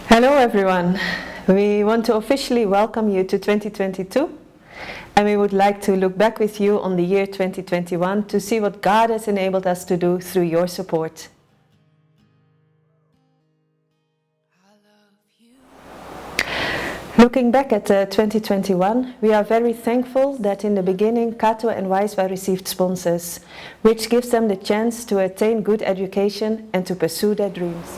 Hello everyone, we want to officially welcome you to 2022 and we would like to look back with you on the year 2021 to see what God has enabled us to do through your support. Looking back at 2021, we are very thankful that in the beginning Kato and Wijswa received sponsors, which gives them the chance to attain good education and to pursue their dreams.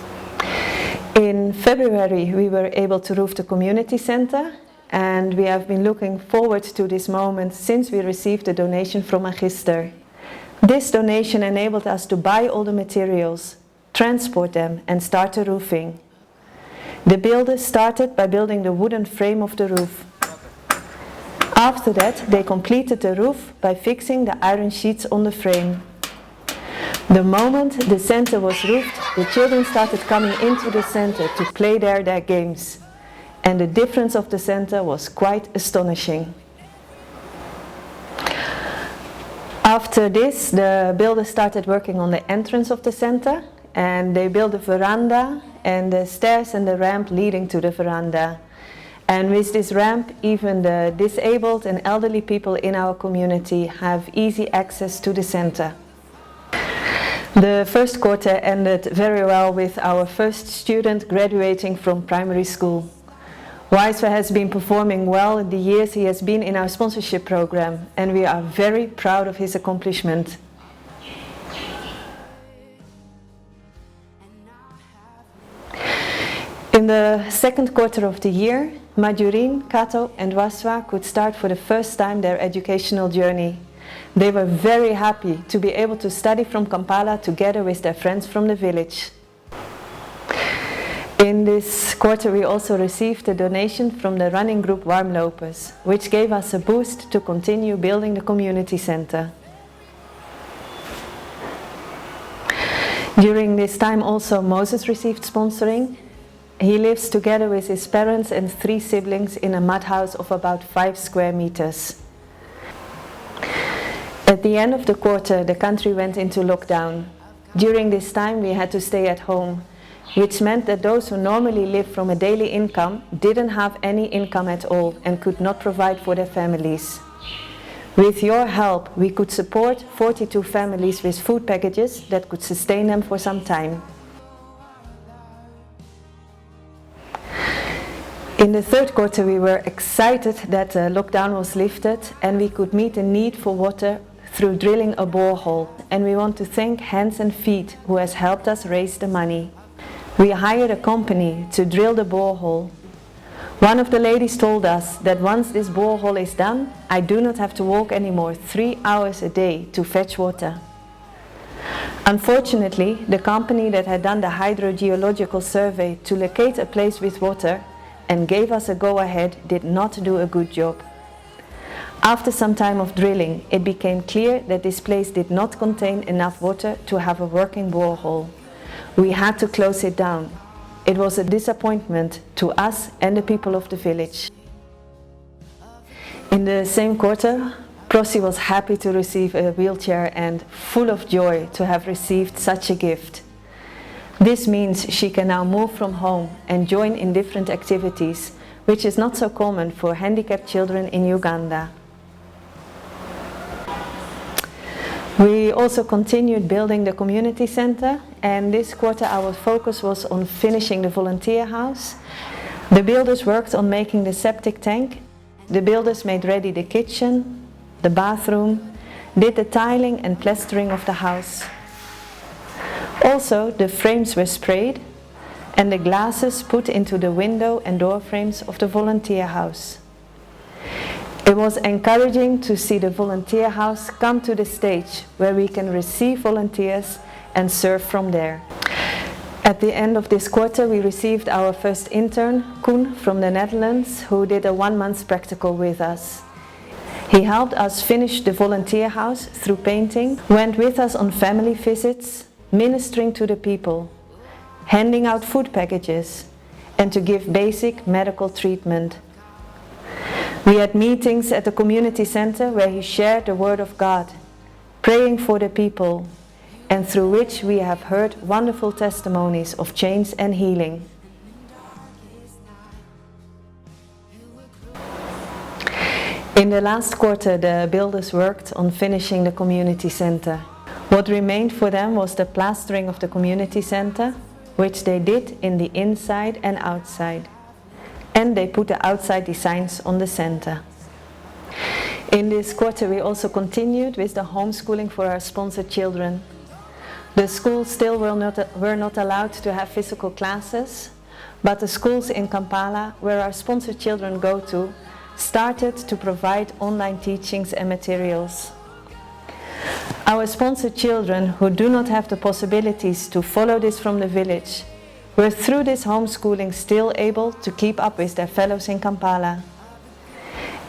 In February, we were able to roof the community center, and we have been looking forward to this moment since we received a donation from Magister. This donation enabled us to buy all the materials, transport them, and start the roofing. The builders started by building the wooden frame of the roof. After that, they completed the roof by fixing the iron sheets on the frame. The moment the center was roofed, the children started coming into the center to play there their games. And the difference of the center was quite astonishing. After this, the builders started working on the entrance of the center, and they built a veranda and the stairs and the ramp leading to the veranda. And with this ramp, even the disabled and elderly people in our community have easy access to the center. The first quarter ended very well with our first student graduating from primary school. Wijswa has been performing well in the years he has been in our sponsorship program, and we are very proud of his accomplishment. In the second quarter of the year, Majurin, Kato and Wijswa could start for the first time their educational journey. They were very happy to be able to study from Kampala together with their friends from the village. In this quarter we also received a donation from the running group Warmlopers, which gave us a boost to continue building the community center. During this time also Moses received sponsoring. He lives together with his parents and 3 siblings in a mud house of about 5 square meters. At the end of the quarter, the country went into lockdown. During this time, we had to stay at home, which meant that those who normally live from a daily income didn't have any income at all and could not provide for their families. With your help, we could support 42 families with food packages that could sustain them for some time. In the third quarter, we were excited that the lockdown was lifted and we could meet the need for water through drilling a borehole, and we want to thank Hands and Feet who has helped us raise the money. We hired a company to drill the borehole. One of the ladies told us that once this borehole is done, I do not have to walk anymore 3 hours a day to fetch water. Unfortunately, the company that had done the hydrogeological survey to locate a place with water and gave us a go-ahead did not do a good job. After some time of drilling, it became clear that this place did not contain enough water to have a working borehole. We had to close it down. It was a disappointment to us and the people of the village. In the same quarter, Prossie was happy to receive a wheelchair and full of joy to have received such a gift. This means she can now move from home and join in different activities, which is not so common for handicapped children in Uganda. We also continued building the community center, and this quarter our focus was on finishing the volunteer house. The builders worked on making the septic tank. The builders made ready the kitchen, the bathroom, did the tiling and plastering of the house. Also, the frames were sprayed and the glasses put into the window and door frames of the volunteer house. It was encouraging to see the volunteer house come to the stage where we can receive volunteers and serve from there. At the end of this quarter, we received our first intern, Koen from the Netherlands, who did a 1-month practical with us. He helped us finish the volunteer house through painting, went with us on family visits, ministering to the people, handing out food packages, and to give basic medical treatment. We had meetings at the community center where he shared the word of God, praying for the people, and through which we have heard wonderful testimonies of change and healing. In the last quarter, the builders worked on finishing the community center. What remained for them was the plastering of the community center, which they did in the inside and outside. And they put the outside designs on the center. In this quarter, we also continued with the homeschooling for our sponsored children. The schools still were not allowed to have physical classes, but the schools in Kampala, where our sponsored children go to, started to provide online teachings and materials. Our sponsored children who do not have the possibilities to follow this from the village were through this homeschooling still able to keep up with their fellows in Kampala.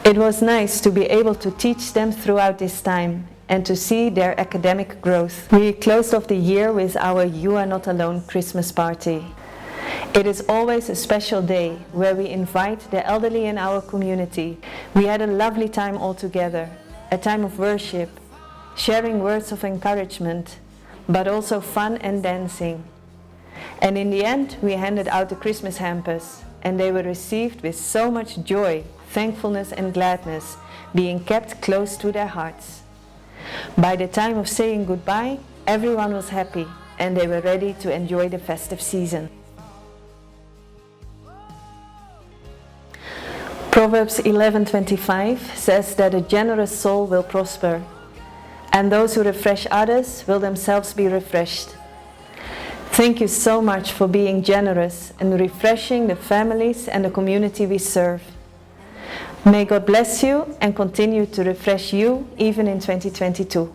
It was nice to be able to teach them throughout this time and to see their academic growth. We closed off the year with our You Are Not Alone Christmas party. It is always a special day where we invite the elderly in our community. We had a lovely time all together, a time of worship, sharing words of encouragement, but also fun and dancing. And in the end, we handed out the Christmas hampers, and they were received with so much joy, thankfulness and gladness, being kept close to their hearts. By the time of saying goodbye, everyone was happy, and they were ready to enjoy the festive season. Proverbs 11:25 says that a generous soul will prosper, and those who refresh others will themselves be refreshed. Thank you so much for being generous and refreshing the families and the community we serve. May God bless you and continue to refresh you even in 2022.